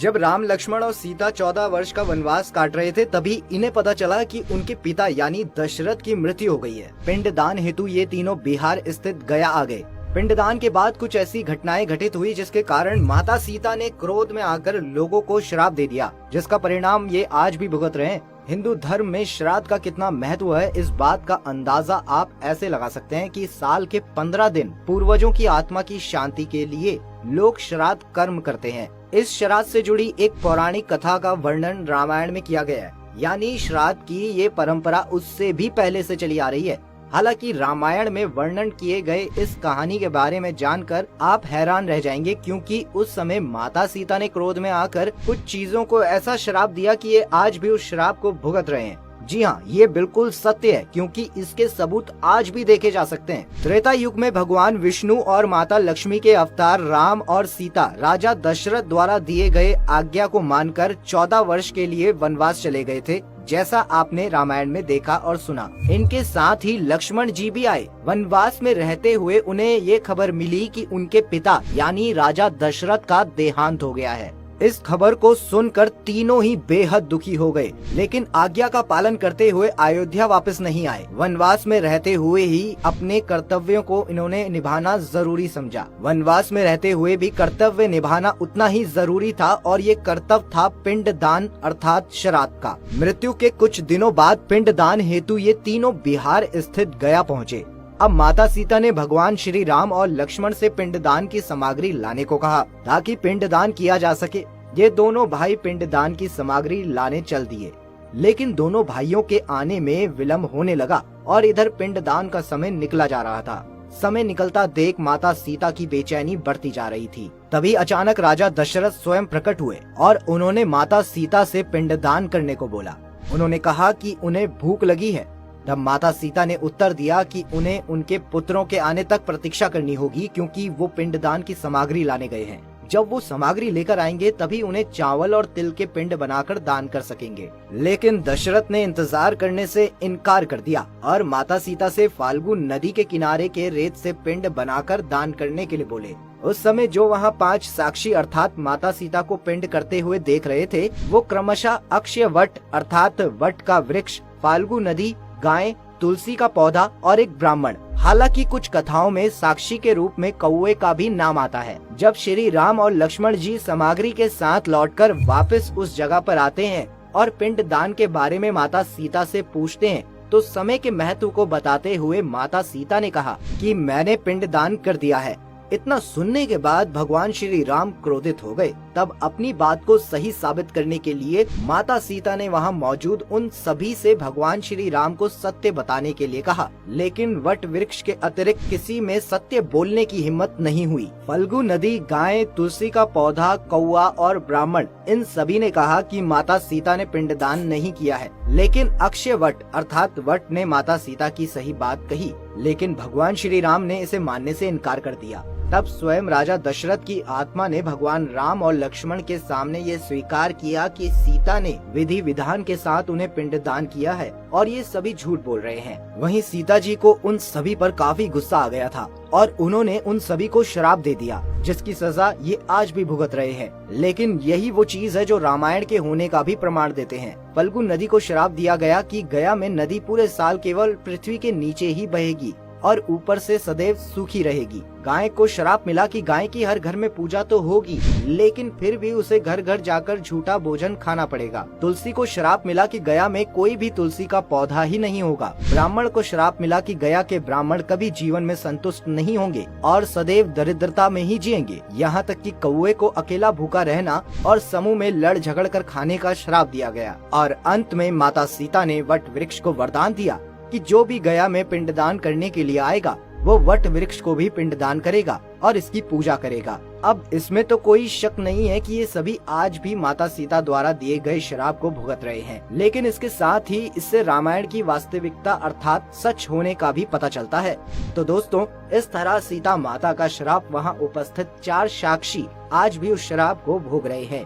जब राम, लक्ष्मण और सीता 14 वर्ष का वनवास काट रहे थे, तभी इन्हें पता चला कि उनके पिता यानी दशरथ की मृत्यु हो गई है। पिंडदान हेतु ये तीनों बिहार स्थित गया आ गए। पिंडदान के बाद कुछ ऐसी घटनाएं घटित हुई जिसके कारण माता सीता ने क्रोध में आकर लोगों को श्राप दे दिया, जिसका परिणाम ये आज भी भुगत रहे हैं। हिंदू धर्म में श्राद्ध का कितना महत्व है, इस बात का अंदाजा आप ऐसे लगा सकते हैं कि साल के 15 दिन पूर्वजों की आत्मा की शांति के लिए लोग श्राद्ध कर्म करते हैं। इस श्राद्ध से जुड़ी एक पौराणिक कथा का वर्णन रामायण में किया गया है, यानी श्राद्ध की ये परंपरा उससे भी पहले से चली आ रही है। हालांकि रामायण में वर्णन किए गए इस कहानी के बारे में जानकर आप हैरान रह जाएंगे, क्योंकि उस समय माता सीता ने क्रोध में आकर कुछ चीजों को ऐसा श्राप दिया कि ये आज भी उस श्राप को भुगत रहे हैं। जी हाँ, ये बिल्कुल सत्य है, क्योंकि इसके सबूत आज भी देखे जा सकते हैं। त्रेता युग में भगवान विष्णु और माता लक्ष्मी के अवतार राम और सीता राजा दशरथ द्वारा दिए गए आज्ञा को मानकर 14 वर्ष के लिए वनवास चले गए थे, जैसा आपने रामायण में देखा और सुना। इनके साथ ही लक्ष्मण जी भी आए। वनवास में रहते हुए उन्हें ये खबर मिली कि उनके पिता यानी राजा दशरथ का देहांत हो गया है। इस खबर को सुनकर तीनों ही बेहद दुखी हो गए, लेकिन आज्ञा का पालन करते हुए अयोध्या वापस नहीं आए। वनवास में रहते हुए ही अपने कर्तव्यों को इन्होंने निभाना जरूरी समझा। वनवास में रहते हुए भी कर्तव्य निभाना उतना ही जरूरी था, और ये कर्तव्य था पिंडदान अर्थात श्राद्ध का। मृत्यु के कुछ दिनों बाद पिंडदान हेतु ये तीनों बिहार स्थित गया पहुँचे। अब माता सीता ने भगवान श्री राम और लक्ष्मण से पिंडदान की सामग्री लाने को कहा, ताकि पिंडदान किया जा सके। ये दोनों भाई पिंडदान की सामग्री लाने चल दिए, लेकिन दोनों भाइयों के आने में विलम्ब होने लगा और इधर पिंडदान का समय निकला जा रहा था। समय निकलता देख माता सीता की बेचैनी बढ़ती जा रही थी। तभी अचानक राजा दशरथ स्वयं प्रकट हुए और उन्होंने माता सीता से पिंडदान करने को बोला। उन्होंने कहा कि उन्हें भूख लगी है। तब माता सीता ने उत्तर दिया कि उन्हें उनके पुत्रों के आने तक प्रतीक्षा करनी होगी, क्योंकि वो पिंडदान की सामग्री लाने गए हैं। जब वो सामग्री लेकर आएंगे तभी उन्हें चावल और तिल के पिंड बनाकर दान कर सकेंगे। लेकिन दशरथ ने इंतजार करने से इनकार कर दिया और माता सीता से फाल्गु नदी के किनारे के रेत से पिंड बनाकर दान करने के लिए बोले। उस समय जो वहाँ 5 साक्षी अर्थात माता सीता को पिंड करते हुए देख रहे थे, वो क्रमशः अक्षय वट अर्थात वट का वृक्ष, फाल्गु नदी, गाय, तुलसी का पौधा और एक ब्राह्मण। हालांकि कुछ कथाओं में साक्षी के रूप में कौवे का भी नाम आता है। जब श्री राम और लक्ष्मण जी सामग्री के साथ लौटकर वापस उस जगह पर आते हैं और पिंड दान के बारे में माता सीता से पूछते हैं, तो समय के महत्व को बताते हुए माता सीता ने कहा कि मैंने पिंड दान कर दिया है। इतना सुनने के बाद भगवान श्री राम क्रोधित हो गए। तब अपनी बात को सही साबित करने के लिए माता सीता ने वहां मौजूद उन सभी से भगवान श्री राम को सत्य बताने के लिए कहा, लेकिन वट वृक्ष के अतिरिक्त किसी में सत्य बोलने की हिम्मत नहीं हुई। फल्गु नदी, गाय, तुलसी का पौधा, कौआ और ब्राह्मण, इन सभी ने कहा कि माता सीता ने पिंडदान नहीं किया है। लेकिन अक्षय वट अर्थात वट ने माता सीता की सही बात कही, लेकिन भगवान श्री राम ने इसे मानने से इनकार कर दिया। तब स्वयं राजा दशरथ की आत्मा ने भगवान राम और लक्ष्मण के सामने ये स्वीकार किया कि सीता ने विधि विधान के साथ उन्हें पिंडदान किया है और ये सभी झूठ बोल रहे हैं। वहीं सीता जी को उन सभी पर काफी गुस्सा आ गया था और उन्होंने उन सभी को श्राप दे दिया, जिसकी सजा ये आज भी भुगत रहे हैं। लेकिन यही वो चीज है जो रामायण के होने का भी प्रमाण देते हैं। फल्गु नदी को श्राप दिया गया कि गया में नदी पूरे साल केवल पृथ्वी के नीचे ही बहेगी और ऊपर से सदैव सूखी रहेगी। गाय को श्राप मिला कि गाय की हर घर में पूजा तो होगी, लेकिन फिर भी उसे घर घर जाकर झूठा भोजन खाना पड़ेगा। तुलसी को श्राप मिला कि गया में कोई भी तुलसी का पौधा ही नहीं होगा। ब्राह्मण को श्राप मिला कि गया के ब्राह्मण कभी जीवन में संतुष्ट नहीं होंगे और सदैव दरिद्रता में ही जिएंगे। यहाँ तक कि कौवे को अकेला भूखा रहना और समूह में लड़ झगड़ कर खाने का श्राप दिया गया। और अंत में माता सीता ने वट वृक्ष को वरदान दिया कि जो भी गया में पिंडदान करने के लिए आएगा वो वट वृक्ष को भी पिंडदान करेगा और इसकी पूजा करेगा। अब इसमें तो कोई शक नहीं है कि ये सभी आज भी माता सीता द्वारा दिए गए श्राप को भुगत रहे हैं। लेकिन इसके साथ ही इससे रामायण की वास्तविकता अर्थात सच होने का भी पता चलता है। तो दोस्तों, इस तरह सीता माता का श्राप वहाँ उपस्थित 4 साक्षी आज भी उस श्राप को भोग रहे हैं।